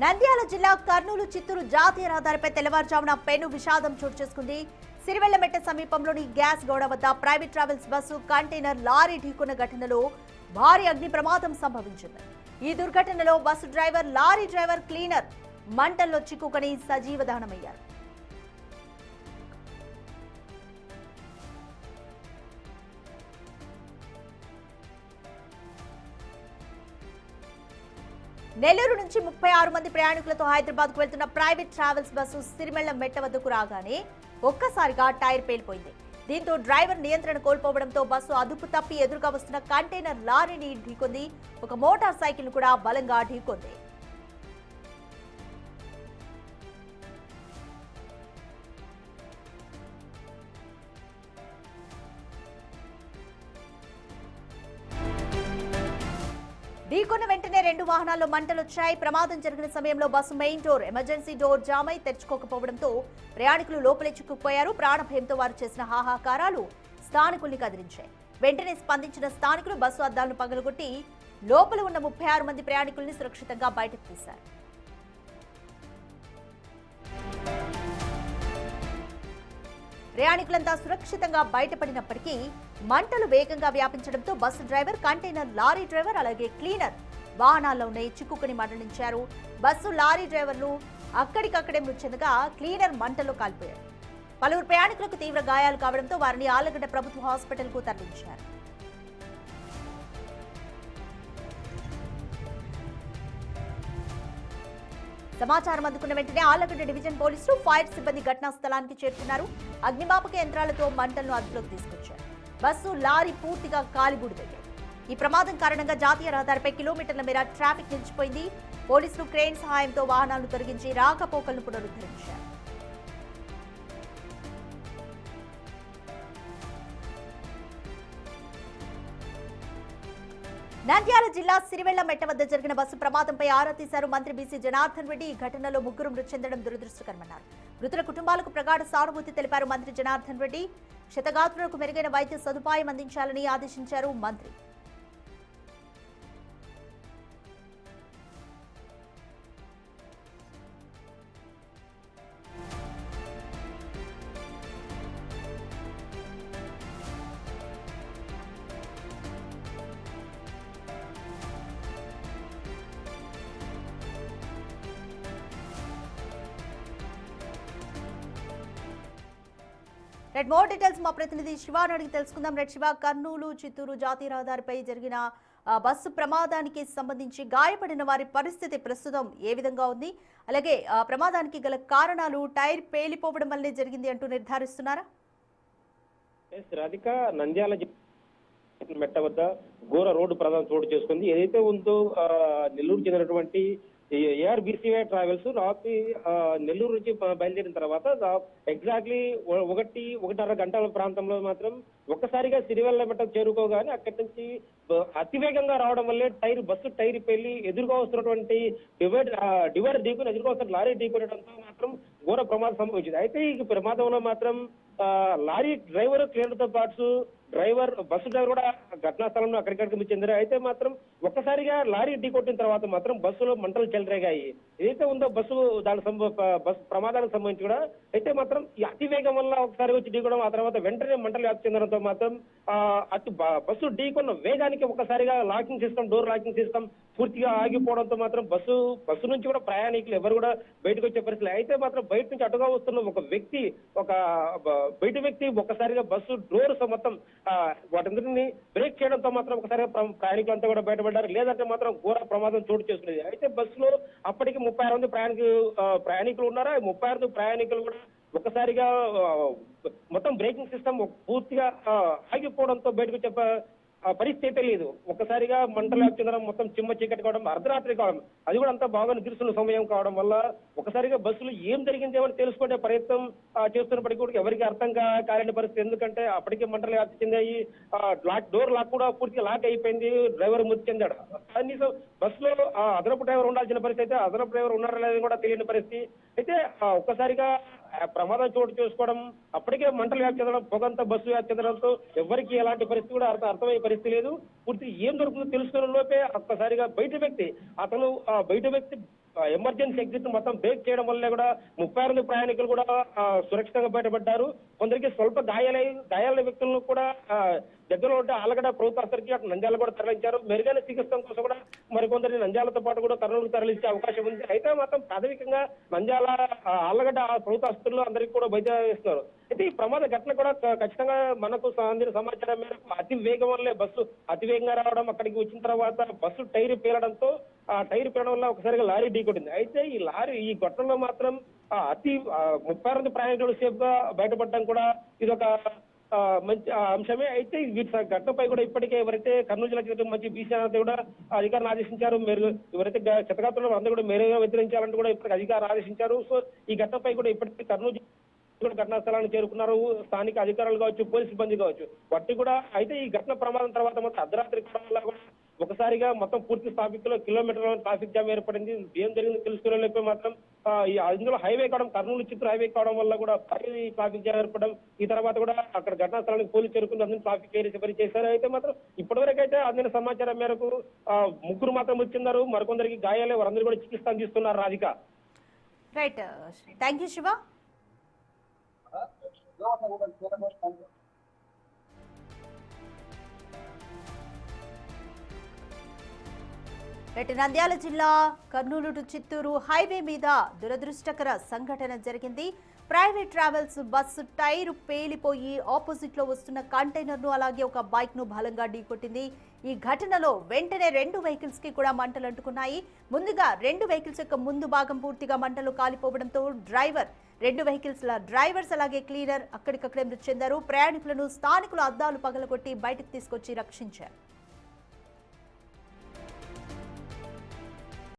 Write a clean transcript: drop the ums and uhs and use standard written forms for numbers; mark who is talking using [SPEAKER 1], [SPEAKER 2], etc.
[SPEAKER 1] నంద్యాల జిల్లా కర్నూలు చిత్తూరు జాతీయ రహదారిపై తెల్లవారుజామున పెను విషాదం చోటు చేసుకుంది. సిరివెల్లమెట్ట సమీపంలోని గ్యాస్ గోడ వద్ద private travels bus container lorry ఢీకొన్న ఘటనలో భారీ అగ్ని ప్రమాదం సంభవించింది. ఈ దుర్ఘటనలో bus driver, lorry driver, cleaner మంటల్లో చిక్కుకొని సజీవ దహనమయ్యారు. నెల్లూరు నుంచి 36 మంది ప్రయాణికులతో హైదరాబాద్ కు వెళ్తున్న ప్రైవేట్ ట్రావెల్స్ బస్సు సిరివెల్లమెట్ట వద్దకు రాగానే ఒక్కసారిగా టైర్ పేలిపోయింది. దీంతో డ్రైవర్ నియంత్రణ కోల్పోవడంతో బస్సు అదుపు తప్పి ఎదురుగా వస్తున్న కంటైనర్ లారీని ఢీకొంది. ఒక మోటార్ సైకిల్ కూడా బలంగా ఢీకొంది. ఢీకొన్న వెంటనే 2 వాహనాల్లో మంటలొచ్చాయి. ప్రమాదం జరిగిన సమయంలో bus main door, emergency door jam అయి తెరుచుకోకపోవడంతో ప్రయాణికులు లోపలే చిక్కుకుపోయారు. ప్రాణభయంతో వారు చేసిన హాహాకారాలు స్థానికుల్ని కదిలించాయి. వెంటనే స్పందించిన స్థానికులు బస్సు అద్దాలను పగలగొట్టి లోపల ఉన్న 36 మంది ప్రయాణికుల్ని సురక్షితంగా బయటకు తీశారు. ప్రయాణికులంతా సురక్షితంగా బయటపడినప్పటికీ మంటలు వేగంగా వ్యాపించడంతో bus driver, container lorry driver అలాగే క్లీనర్ వాహనాల్లోనే చిక్కుకుని మరణించారు. బస్సు, లారీ డ్రైవర్లు అక్కడికక్కడే మృతి చెందగా క్లీనర్ మంటల్లో కాలిపోయారు. పలువురు ప్రయాణికులకు తీవ్ర గాయాలు కావడంతో వారిని ఆళ్లగడ్డ ప్రభుత్వ హాస్పిటల్కు తరలించారు. సమాచారం అందుకున్న వెంటనే ఆళ్లగడ్డ డివిజన్ పోలీసులు, ఫైర్ సిబ్బంది ఘటనా స్థలానికి చేరుకున్నారు. అగ్నిమాపక యంత్రాలతో మంటలను అదుపులోకి తీసుకొచ్చారు. బస్సు, లారీ పూర్తిగా కాలిబూడిదయ్యాయి. ఈ ప్రమాదం కారణంగా జాతీయ రహదారిపై కిలోమీటర్ల మేర ట్రాఫిక్ నిలిచిపోయింది. పోలీసులు క్రేన్ సహాయంతో వాహనాలను తొలగించి రాకపోకలను పునరుద్ధరించారు. నంద్యాల జిల్లా సిరివెల్లమెట్ట వద్ద జరిగిన బస్సు ప్రమాదంపై ఆరా తీశారు మంత్రి బీసీ జనార్దన్ రెడ్డి. ఈ ఘటనలో 3 మృతి చెందడం దురదృష్టకరమన్నారు. మృతుల కుటుంబాలకు ప్రగాఢ సానుభూతి తెలిపారు మంత్రి జనార్దన్ రెడ్డి. క్షతగాత్రులకు మెరుగైన వైద్య సదుపాయం అందించాలని ఆదేశించారు మంత్రి. మోర్ డీటెయిల్స్ మా ప్రతినిధి శివాని అడిగి తెలుసుకుందాం. శివ, కర్నూలు చిత్తూరు జాతీయ రహదారిపై జరిగిన బస్సు ప్రమాదానికి సంబంధించి గాయపడిన వారి పరిస్థితి ప్రస్తుతం ఏ విధంగా ఉంది? అలాగే ప్రమాదానికి గల కారణాలు టైర్ పేలిపోవడం వల్లే జరిగింది అంటూ నిర్ధారిస్తున్నారా?
[SPEAKER 2] రాధిక, నంద్యాల మెట్ట వద్ద ఘోర రోడ్డు ప్రమాదం చోటు చేసుకుంది. ఏదైతే ఉందో నెల్లూరు చెందినటువంటి ఏఆర్బీసీవై ట్రావెల్స్ రాత్రి నెల్లూరు నుంచి బయలుదేరిన తర్వాత ఎగ్జాక్ట్లీ 1.5 గంటల ప్రాంతంలో మాత్రం ఒక్కసారిగా సిరివెల్లమెట్ట చేరుకోగానే అక్కడి నుంచి అతివేగంగా రావడం వల్లే బస్సు టైర్ పెళ్లి ఎదురుగా వస్తున్నటువంటి డివైడర్ ఢీకొని ఎదురుగా వస్తున్న లారీ ఢీకొనడంతో మాత్రం ఘోర ప్రమాదం సంభవించింది. అయితే ఈ ప్రమాదంలో మాత్రం లారీ డ్రైవర్, క్లీనర్ తో పాటు బస్సు డ్రైవర్ కూడా ఘటనా స్థలంలో అక్కడికక్కడికి మృతి చెందారు. అయితే మాత్రం ఒక్కసారిగా లారీ ఢీకొట్టిన తర్వాత మాత్రం బస్సులో మంటలు చెలరేగాయి. ఏదైతే ఉందో బస్సు ప్రమాదానికి సంబంధించి కూడా అయితే మాత్రం ఈ అతివేగం వల్ల ఒకసారి వచ్చి ఢీకోవడం, ఆ తర్వాత వెంటనే మంటలు వ్యాప్తి చెందడంతో మాత్రం బస్సు ఢీకొన్న వేగానికి ఒకసారిగా డోర్ లాకింగ్ సిస్టమ్ పూర్తిగా ఆగిపోవడంతో మాత్రం బస్సు నుంచి కూడా ప్రయాణికులు ఎవరు కూడా బయటకు వచ్చే పరిస్థితి. అయితే మాత్రం బయట నుంచి అటుగా వస్తున్న బయట వ్యక్తి ఒక్కసారిగా బస్సు డోర్ మొత్తం వాటందరినీ బ్రేక్ చేయడంతో మాత్రం ఒకసారిగా ప్రయాణికులంతా కూడా బయటపడ్డారు. లేదంటే మాత్రం ఘోర ప్రమాదం చోటు చేసుకునేది. అయితే బస్సులో అప్పటికి 36 మంది ప్రయాణికులు ఉన్నారు. 36 ప్రయాణికులు కూడా ఒక్కసారిగా మొత్తం బ్రేకింగ్ సిస్టమ్ పూర్తిగా ఆగిపోవడంతో బయటకు చెప్ప పరిస్థితి లేదు. ఒక్కసారిగా మంటలు చెందడం, మొత్తం చిమ్మ చీకటి కావడం, అర్ధరాత్రి కావడం, అది కూడా అంతా బాగా నిద్రిస్తున్న సమయం కావడం వల్ల ఒకసారిగా బస్సులు ఏం జరిగిందేమని తెలుసుకునే ప్రయత్నం చేస్తున్నప్పటికీ కూడా ఎవరికి అర్థం కాలేని పరిస్థితి. ఎందుకంటే అప్పటికే మంటలు వ్యాప్తి చెందాయి. డోర్ లాక్ కూడా పూర్తిగా లాక్ అయిపోయింది. డ్రైవర్ మృతి చెందాడు. కనీసం బస్సులో అదనపు డ్రైవర్ ఉండాల్సిన పరిస్థితి అయితే అదనపు డ్రైవర్ ఉన్నారా లేదని కూడా తెలియని పరిస్థితి. అయితే ఒక్కసారిగా ప్రమాదం చోటు చేసుకోవడం, అప్పటికే మంటలు వ్యాప్తి చెందడం, పొగంతా బస్సు వ్యాప్తి చెందడంతో ఎవరికి ఎలాంటి పరిస్థితి కూడా అర్థమయ్యే పరిస్థితి లేదు. పూర్తి ఏం దొరుకుతుందో తెలుసుకున్న లోపే ఒక్కసారిగా బయట వ్యక్తి ఎమర్జెన్సీ ఎగ్జిట్ మొత్తం బ్రేక్ చేయడం వల్లే కూడా 36 ప్రయాణికులు కూడా సురక్షితంగా బయటపడ్డారు. కొందరికి స్వల్ప గాయాలైన వ్యక్తులను కూడా దగ్గరలో ఉంటే ఆలగడ్డ ప్రభుత్వ ఆసుపత్రికి అటు నంద్యాల కూడా తరలించారు. మెరుగైన చికిత్స కోసం కూడా మరికొందరిని నంద్యాలతో పాటు కూడా కర్నూలుకు తరలించే అవకాశం ఉంది. అయితే మాత్రం ప్రాథమికంగా నంద్యాల ఆలగడ్డ ప్రభుత్వ ఆసుపత్రిలో అందరికీ కూడా వైద్యం ఇస్తున్నారు. అయితే ఈ ప్రమాద ఘటన కూడా ఖచ్చితంగా మనకు అందిన సమాచారం మేరకు అతి వేగం వల్లే బస్సు అతి వేగంగా రావడం, అక్కడికి వచ్చిన తర్వాత బస్సు టైర్ పేలడంతో ఆ టైర్ పేలడం వల్ల ఒకసారిగా లారీ ఢీకొట్టింది. అయితే ఈ ఘటనలో మాత్రం 36 ప్రయాణికులు సేఫ్ గా బయటపడడం కూడా ఇదొక మంచి అంశమే. అయితే వీటి ఘటనపై కూడా ఇప్పటికే ఎవరైతే కర్నూలు జిల్లా చేసిన మంచి బీసీ కూడా అధికారులు ఆదేశించారు. ఎవరైతే క్షతగాత్రులు అందరూ కూడా మేరేగా వ్యతిరేకించాలంటూ కూడా ఇప్పటికి అధికారులు ఆదేశించారు. సో ఈ ఘటనపై కూడా ఇప్పటికీ కర్నూలు ఘటనా స్థలాన్ని చేరుకున్నారు స్థానిక అధికారులు కావచ్చు, పోలీసు సిబ్బంది కావచ్చు. వాటి కూడా అయితే ఈ ఘటన ప్రమాదం తర్వాత మొత్తం అర్ధరాత్రి కావడం వల్ల కూడా ఒకసారిగా మొత్తం పూర్తి ట్రాఫిక్ లో కిలోమీటర్ల ట్రాఫిక్ జామ్ ఏర్పడింది. ఏం జరిగింది తెలుసుకోలేకపోతే మాత్రం అందులో హైవే కావడం, కర్నూలు చిత్తూరు హైవే కావడం వల్ల కూడా ట్రాఫిక్ జామ్ ఏర్పడడం. ఈ తర్వాత కూడా అక్కడ ఘటనా స్థలానికి పోలీసు చేరుకుని అందరూ ట్రాఫిక్ ఏరియా సరి చేశారు. అయితే మాత్రం ఇప్పటివరకు అయితే అందిన సమాచారం మేరకు 3 మాత్రం వచ్చిన్నారు. మరికొందరికి గాయాలే, వారందరూ కూడా చికిత్స అందిస్తున్నారు. Radhika.
[SPEAKER 1] Right, thank you Shiva. Nandyal జిల్లా కర్నూలు టు చిత్తూరు హైవే మీద దురదృష్టకర సంఘటన జరిగింది. ప్రైవేట్ ట్రావెల్స్ బస్సు టైరు పేలిపోయి ఆపోజిట్ లో వస్తున్న కంటైనర్ ను అలాగే ఒక బైక్ ను బలంగా ఢీకొట్టింది. ఈ ఘటనలో వెంటనే 2 వెహికల్స్ కి కూడా మంటలు అంటుకున్నాయి. ముందుగా 2 వెహికల్స్ యొక్క ముందు భాగం పూర్తిగా మంటలు కాలిపోవడంతో 2 వెహికల్స్ డ్రైవర్స్ అలాగే క్లీనర్ అక్కడికక్కడే మృతి చెందారు. ప్రయాణికులను స్థానికులు అద్దాలు పగలగొట్టి బయటకు తీసుకొచ్చి రక్షించారు.